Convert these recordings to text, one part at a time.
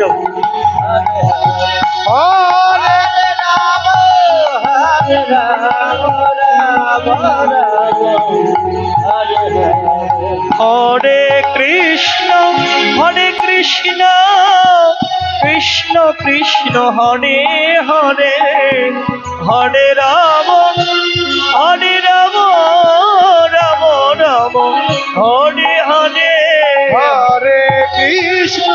যাও। হরে রাম হরে রাম রাম রাম হরে হরে কৃষ্ণ কৃষ্ণ কৃষ্ণ হরে হরে, হরে রাম রাম রাম হরে হরে। হরে কৃষ্ণ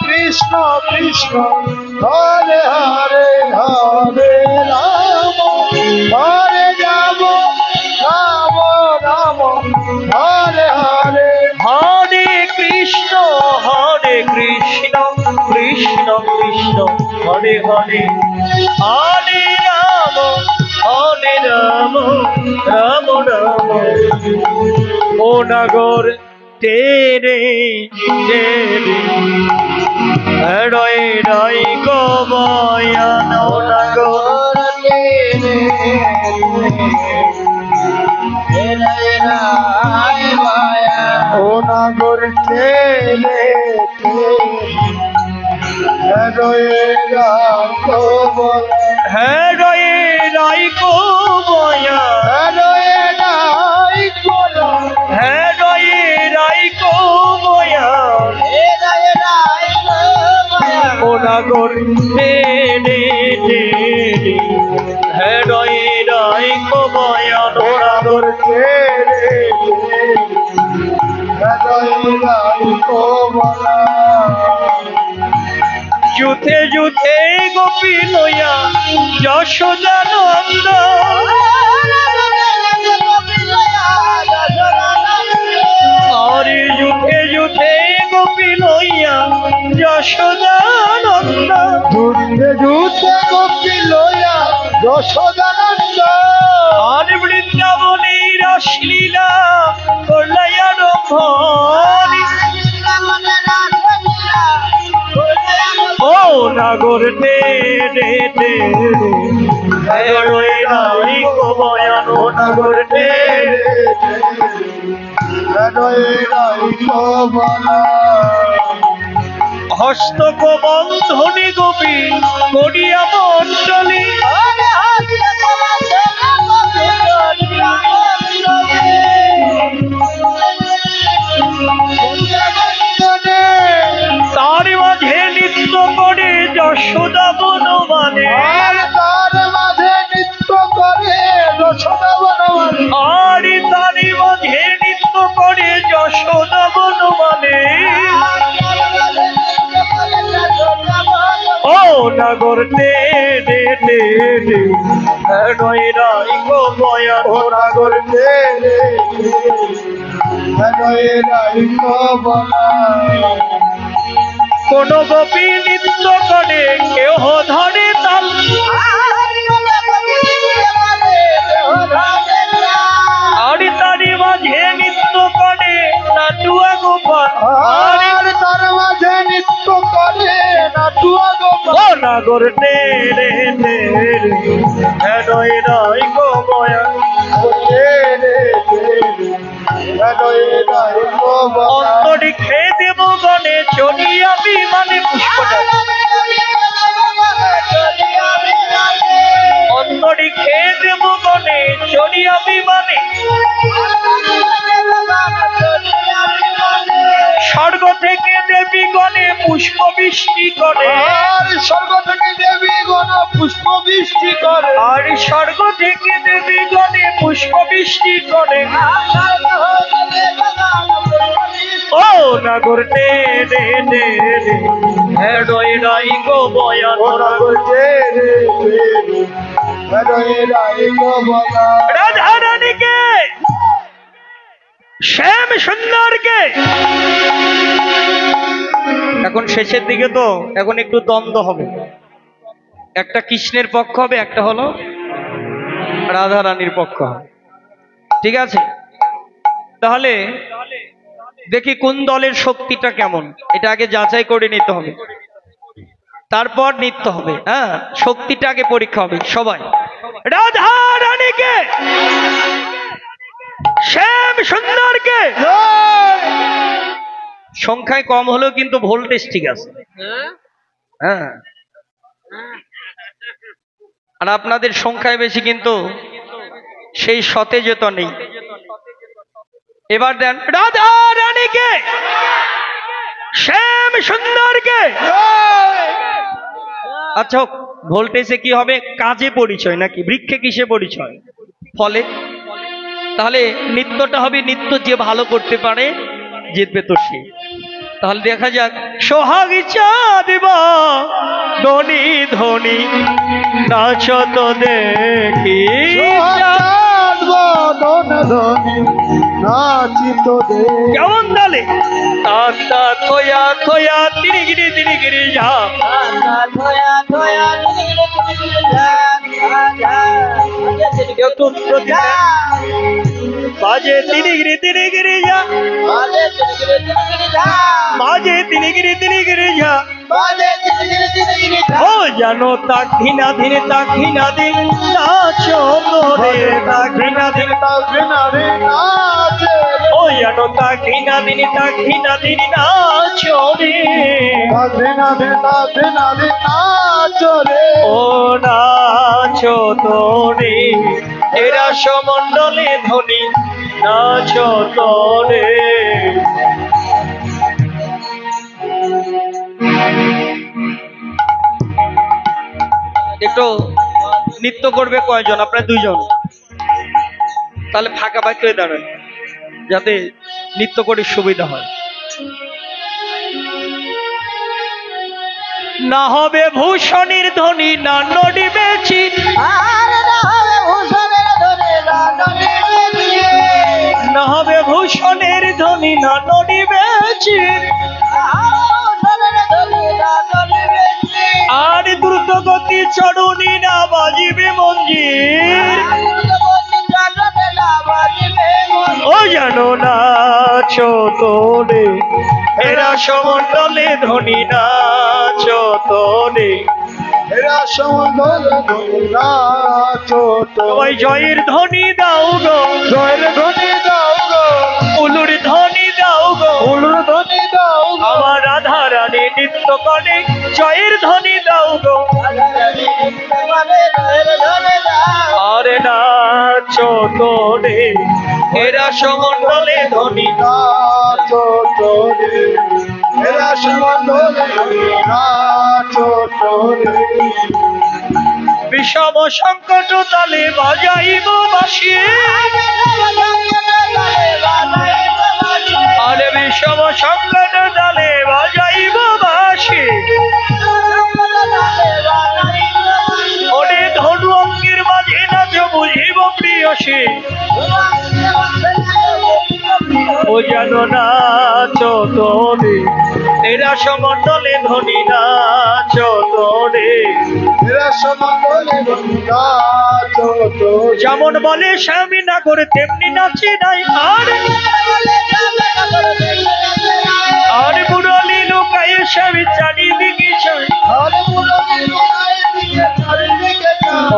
কৃষ্ণ কৃষ্ণ হরে হরে, হরে রাম হরে রাম রাম হরে হরে। হরে কৃষ্ণ কৃষ্ণ কৃষ্ণ হরে হরে, হরে রাম রাম রাম। ও নগর তেরে তেরে রয় রয় গোবয়ান। ও নগর ও নাগর তেরে হ্যাঁ রয় রয় গোবয়ান, হ্যাঁ রয় রয় গোবয়ান। ও নগর তেরে তেরে হ্যাঁ রয় রয় গোবয়ান। ও নগর যুথে যুথে গোপী লইয়া যশোদা নন্দ, আরে যুথে যুথে গোপী লইয়া যশোদা নন্দ। যুদ্ধে যুদ্ধে গোপী লইয়া যশোদানন্দ, আর বৃন্দাবনে রাসলীলা করলাইয়া রম্ভরি। ও নাগর তেরে তেরে রয় রয় গোবয়ান। ও নাগর তেরে হস্ত গোবন্ধনী গোপী করিয়া মণ্ডলী, তার মাঝে নৃত্য করে যশোদা বনমানে। তার মাঝে নৃত্য করে যশোদা বনমানে, আর তার মাঝে নৃত্য করে যশোদা বনমানে। ও নগর তেরে তেরে রয় রয় গোবয়ান। ও নাগর তেরে কোন গোপী নৃত্য করে কেহ ধরে তাল, আর তারি মাঝে নৃত্য করে নাটুয়া গোপাল। আর তার মাঝে নৃত্য করে নাটুয়া গোপাল। ও নগর তেরে তেরে রয় রয় গোবয়ান। অন্তরি খেয়ে দেব গণে চলিয়া বিমানে পুষ্পটা, অন্তরি খেয়ে দেব গণে চলিয়া বিমানে। স্বর্গ থেকে দেবী গণে পুষ্প বৃষ্টি করে, আর স্বর্গ থেকে দেবী গণ পুষ্প বৃষ্টি করে, আর স্বর্গ থেকে দেবী গণে পুষ্প বৃষ্টি করে। ও নগর তেরে তেরে রয় রয় গোবয়ান। ও নগর রাধা রানীকে শ্যাম সুন্দরকে। এখন শেষের দিকে তো এখন একটু দ্বন্দ্ব হবে, একটা কৃষ্ণের পক্ষ হবে, একটা হলো রাধা রানীর পক্ষ হবে। ঠিক আছে, তাহলে দেখি কোন দলের শক্তিটা কেমন, এটা আগে যাচাই করে নিতে হবে, তারপর নৃত্য হবে। হ্যাঁ, শক্তিটা আগে পরীক্ষা হবে। সবাই রাধা রানীকে শ্যাম সুন্দরকে সংখ্যায় কম হলেও কিন্তু ভোল্টেজ ঠিক আছে। হ্যাঁ, আর আপনাদের সংখ্যায় বেশি কিন্তু সেই সতেজতা নেই। এবার দেন রাধা রানীকে, শ্যাম সুন্দরকে। আচ্ছা, ভোল্টেজে কি হবে? কাজে পরিচয় নাকি বৃক্ষে কিসে পরিচয়? ফলে। তাহলে নৃত্যটা হবে, নৃত্য যে ভালো করতে পারে জিতবে তো সে। তাহলে দেখা যাক, সোহাগী চাঁদ ধনী ধনী নাচ তো দেখি, কেমন তালে তাতা থয়া থয়া তিরিগিরি তিরিগিরি যা, বাজে তিরিগিরি তিরিগিরি যা, বাজে তিরিগিরি তিরিগিরি যা, ও জানো তাকিনা দিন তাকিনা দিন নাচো তোরে, তাকিনা দিন তাকিনা দিন নাচো, ও জানো তাকিনা দিন নাচো রে, তাকিনা দিন নাচো রে, ও নাচো তোরে এরা সমন্ডলে ধনী নাচো তোরে। একটু নৃত্য করবে কয়জন? আপনার দুইজন। তাহলে ফাঁকা বাকি হয়ে দাঁড়ান যাতে নৃত্য করে সুবিধা হয়। না হবে ভূষণের ধ্বনি না নড়িবে চিত, না হবে ভূষণের ধ্বনি না নড়িবে চিত, আর দ্রুত গতি চড়ুনি না বাজিবে মঞ্জির, ও জানো নাচো তোরে এরা সমন্ডলে ধনী নাচো তোরে, এরা সমন্ডলে ধনী নাচো তোরে, জয়ের ধ্বনি দাও গো, জয়ের ধ্বনি দাও গো, উলুর ধ্বনি দাও গো, উলুর ধ্বনি দাও গো, আমার রাধা রানী নৃত্য করে জয়ের ধ্বনি দাও গো, আরে নাচো তোরে এরা সমন্ডলে ধনী নাচো তোরে, এরা সমন্ডলে ধনী নাচো তোরে, বিষম সংকট তালে বাজাইব বাঁশি, আরে বিষম সংকট তালে বাজাইব বাঁশি, ওরে ধনু অঙ্গের মাঝে নাচ বুঝিব প্রিয়সী, ও জানো নাচো তোরে এরা সমন্ডলে ধনী নাচো তোরে, এরা সমন্ডলে ধনী নাচো তোরে, যেমন বলে স্বামী না করে তেমনি নাচি নাই, আর মুরলি লুকায় স্বামী চারিদিকে চাই,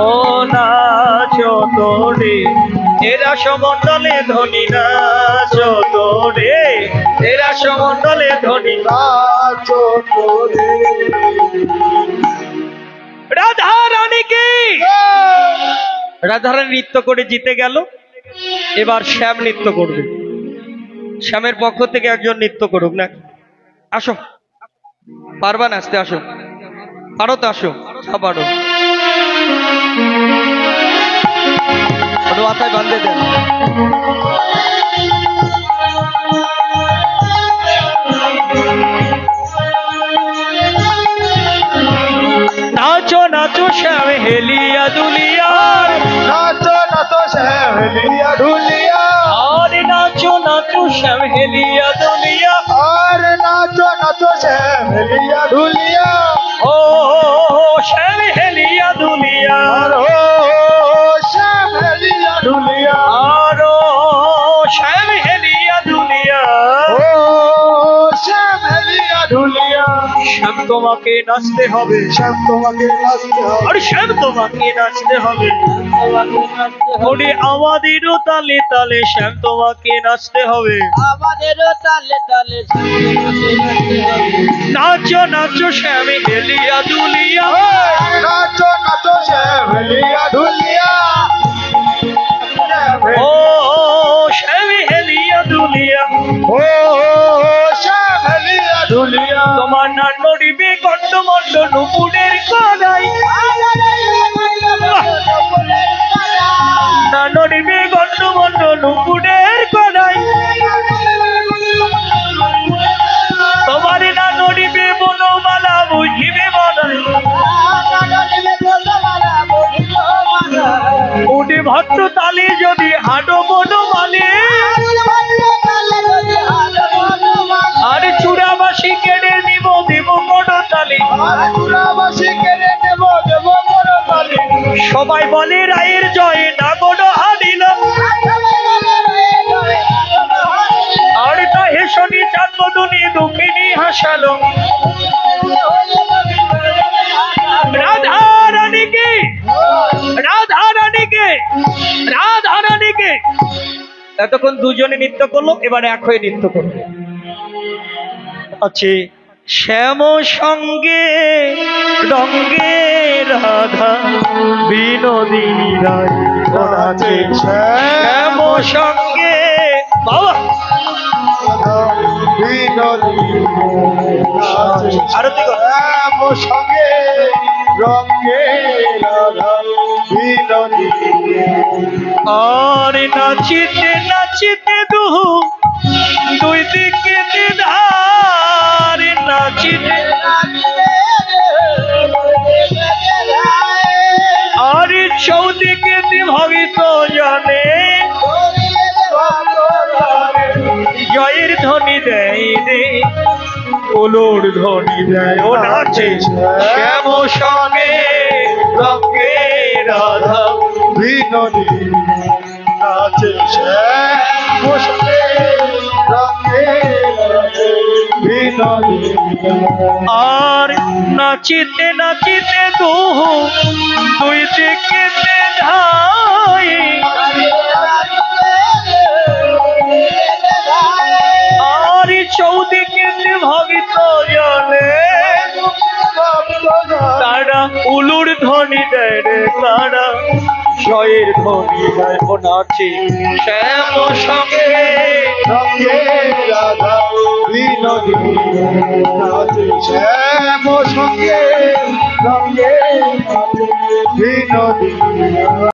ও নাচো তোরে এরা সমন্ডলে ধনী নাচো তোরে, এরা সমন্ডলে ধনী নাচো তোরে। রাধা রানীকে, রাধা রানী নৃত্য করে জিতে গেল। এবার শ্যাম নৃত্য করবে। শ্যামের পক্ষ থেকে একজন নৃত্য করুক না। আসো, পারবা না? আসতে আসো, পারো তো? আসো, পারো, মাথায় বাঁধে দেন। নাচো নাচো শ্যাম হেলিয়া দুলিয়া, নাচো নাচো শ্যাম হেলিয়া দুলিয়া, আরে নাচো নাচো শ্যাম হেলিয়া দুলিয়া, আরে নাচো নাচো শ্যাম হেলিয়া দুলিয়া, ও শ্যাম হেলিয়া দুলিয়া, ও শ্যাম হেলিয়া দুলিয়া, আরো শ্যাম হেলিয়া দুলিয়া, ও শ্যাম হেলিয়া দুলিয়া, শ্যাম তোমাকে নাচতে হবে, শ্যাম তোমাকে নাচতে হবে, আর শ্যাম তোমাকে নাচতে হবে। ওরে আমাদেরও তালে তালে শ্যাম তোমাকে নাচতে হবে। আমাদেরও তালে তালে নাচো নাচো শ্যাম হেলিয়া দুলিয়া, নাচো নাচো শ্যাম হেলিয়া দুলিয়া, ও শ্যাম হেলিয়া দুলিয়া। ও শ্যাম হেলিয়া দুলিয়া, তোমার না নড়িবে গন্ডমন্ড নুপুরের কলাই, না নড়িবে গন্ডমন্ড নুপুরের কলাই। তোমার না নড়িবে বনমালা বুঝিবে মনাই, উঠে ভট্ট তালে যদি হাঁটো বনমালে, আর চূড়াবাসী কেড়ে নিব দেব বড় তালে। চূড়াবাসী কেড়ে নেব দেব বড় তালে, সবাই বলে রায়ের জয়ে নাগর হারিল, আর তাহে শনি চাঁদমদনী দুঃখিনী হাসালো। রাধা রানীকে, রাধা রানীকে, রাধা রানীকে। এতক্ষণ দুজনে নৃত্য করলো, এবারে এক হয়ে নৃত্য করলো। আছে শ্যাম সঙ্গে রঙ্গে রাধা বিনোদিনী রায়, আছে শ্যাম সঙ্গে বাবা বিনোদিনী, আরতি কর। শ্যাম সঙ্গে রঙ্গে রাধা বিনোদিনী, আর নাচিতে নাচিতে দুহু দুই দিকে ধার, নাচিতে আর চৌদিকে ভাবিত জানে, জয়ের ধ্বনি দেয় রে, ওলোর ধ্বনি দেয়। ও নাচে শ্যাম সঙ্গে রঙ্গে রাধা বিনোদিনী, নাচে শ্যাম সঙ্গে রঙ্গে রাধা বিনোদিনী, আর নাচিতে নাচিতে দুহু দুই দিকে ধাই, আর চৌদিকে ভাবিত জানে, তারা উলুর ধ্বনি দেয় রে, তারা জয়ের ধ্বনি দেয়। ও নাচে শ্যাম সঙ্গে রঙ্গে রাধা বিনোদিনী, নাচে শ্যাম সঙ্গে রঙ্গে রাধা বিনোদিনী।